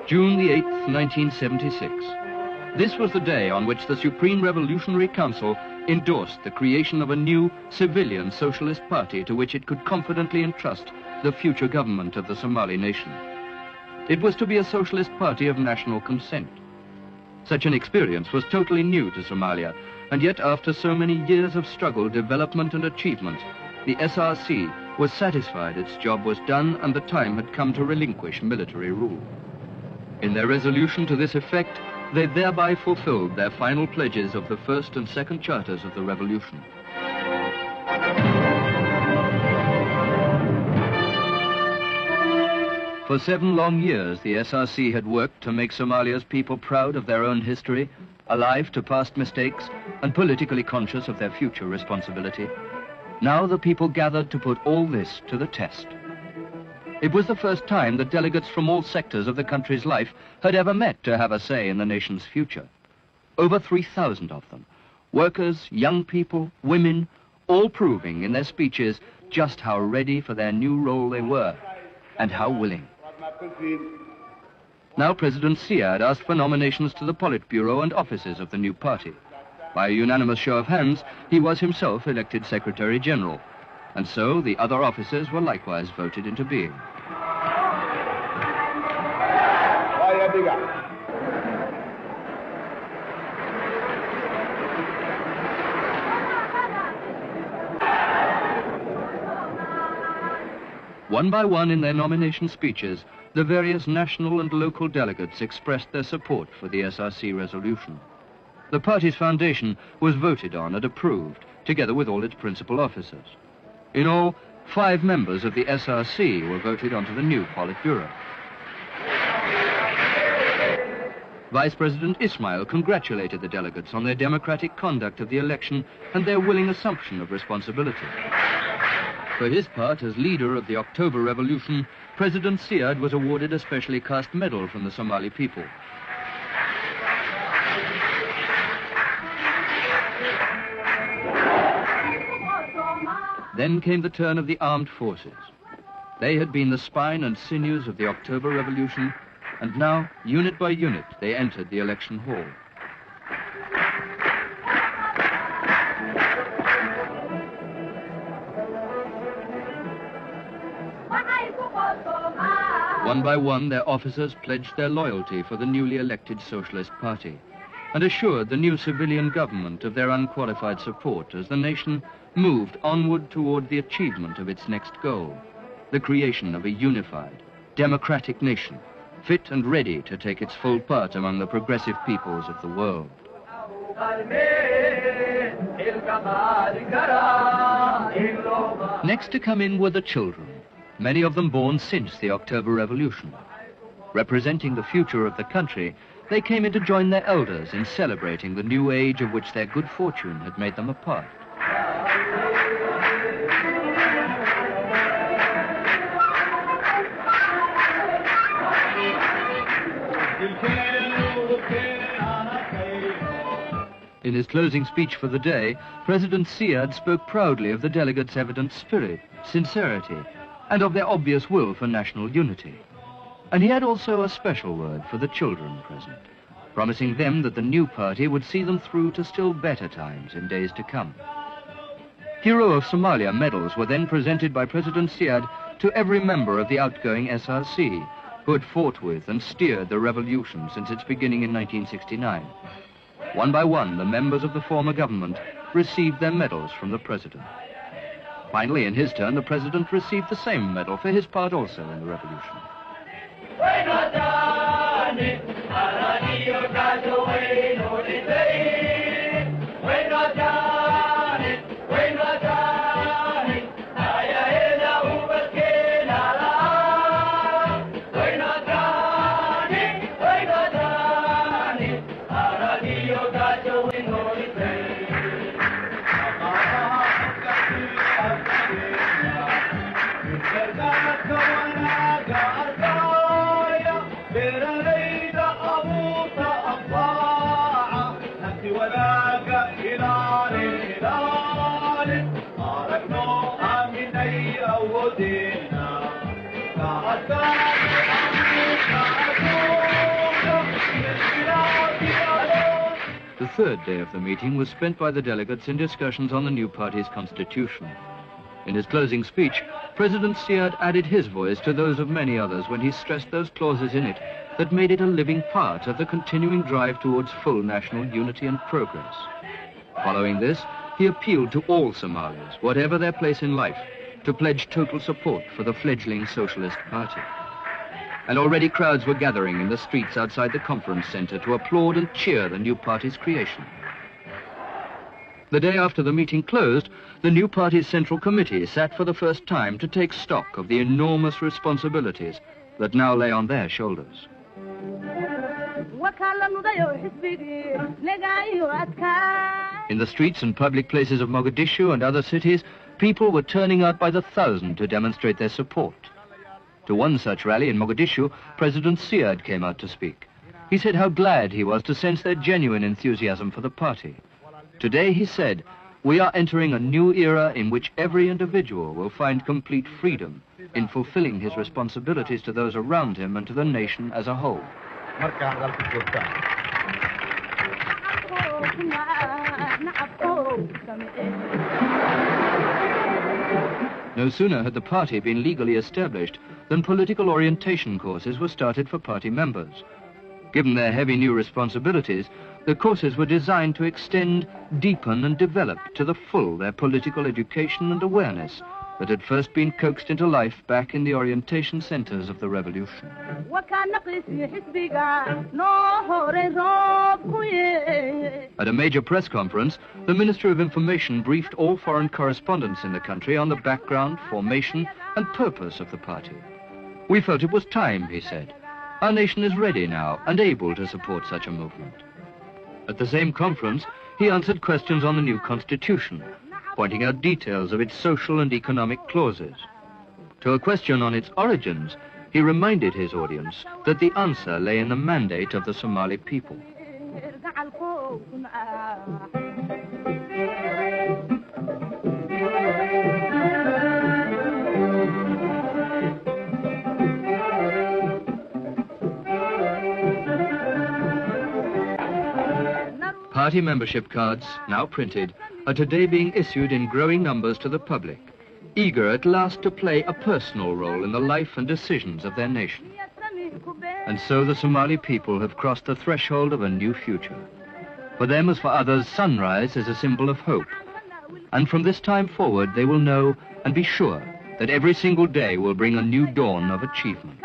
June the 8th, 1976. This was the day on which the Supreme Revolutionary Council endorsed the creation of a new civilian socialist party to which it could confidently entrust the future government of the Somali nation. It was to be a socialist party of national consent. Such an experience was totally new to Somalia, and yet after so many years of struggle, development and achievement, the SRC was satisfied its job was done and the time had come to relinquish military rule. In their resolution to this effect, they thereby fulfilled their final pledges of the first and second charters of the revolution. For 7 long years, the SRC had worked to make Somalia's people proud of their own history, alive to past mistakes, and politically conscious of their future responsibility. Now the people gathered to put all this to the test. It was the first time that delegates from all sectors of the country's life had ever met to have a say in the nation's future. Over 3,000 of them, workers, young people, women, all proving in their speeches just how ready for their new role they were, and how willing. Now President Siad asked for nominations to the Politburo and offices of the new party. By a unanimous show of hands, he was himself elected Secretary General, and so the other officers were likewise voted into being. One by one in their nomination speeches, the various national and local delegates expressed their support for the SRC resolution. The party's foundation was voted on and approved, together with all its principal officers. In all, 5 members of the SRC were voted onto the new Politburo. Vice President Ismail congratulated the delegates on their democratic conduct of the election and their willing assumption of responsibility. For his part, as leader of the October Revolution, President Siad was awarded a specially cast medal from the Somali people. Then came the turn of the armed forces. They had been the spine and sinews of the October Revolution, and now, unit by unit, they entered the election hall. One by one, their officers pledged their loyalty for the newly elected Socialist Party and assured the new civilian government of their unqualified support as the nation moved onward toward the achievement of its next goal, the creation of a unified, democratic nation, fit and ready to take its full part among the progressive peoples of the world. Next to come in were the children, many of them born since the October Revolution. Representing the future of the country, they came in to join their elders in celebrating the new age of which their good fortune had made them a part. In his closing speech for the day, President Siad spoke proudly of the delegates' evident spirit, sincerity, and of their obvious will for national unity. And he had also a special word for the children present, promising them that the new party would see them through to still better times in days to come. Hero of Somalia medals were then presented by President Siad to every member of the outgoing SRC, who had fought with and steered the revolution since its beginning in 1969. One by one, the members of the former government received their medals from the president. Finally, in his turn, the president received the same medal for his part also in the revolution. The third day of the meeting was spent by the delegates in discussions on the new party's constitution. In his closing speech, President Syed added his voice to those of many others when he stressed those clauses in it that made it a living part of the continuing drive towards full national unity and progress. Following this, he appealed to all Somalis, whatever their place in life, to pledge total support for the fledgling Socialist Party. And already crowds were gathering in the streets outside the conference center to applaud and cheer the new party's creation. The day after the meeting closed, the new party's Central Committee sat for the first time to take stock of the enormous responsibilities that now lay on their shoulders. In the streets and public places of Mogadishu and other cities, people were turning out by the thousand to demonstrate their support. To one such rally in Mogadishu, President Syed came out to speak. He said how glad he was to sense their genuine enthusiasm for the party. Today, he said, we are entering a new era in which every individual will find complete freedom in fulfilling his responsibilities to those around him and to the nation as a whole. No sooner had the party been legally established than political orientation courses were started for party members. Given their heavy new responsibilities, the courses were designed to extend, deepen and develop to the full their political education and awareness that had first been coaxed into life back in the orientation centers of the revolution. At a major press conference, the Minister of Information briefed all foreign correspondents in the country on the background, formation and purpose of the party. We felt it was time, he said. Our nation is ready now and able to support such a movement. At the same conference, he answered questions on the new constitution, pointing out details of its social and economic clauses. To a question on its origins, he reminded his audience that the answer lay in the mandate of the Somali people. Party membership cards, now printed, are today being issued in growing numbers to the public, eager at last to play a personal role in the life and decisions of their nation. And so the Somali people have crossed the threshold of a new future. For them, as for others, sunrise is a symbol of hope. And from this time forward, they will know and be sure that every single day will bring a new dawn of achievement.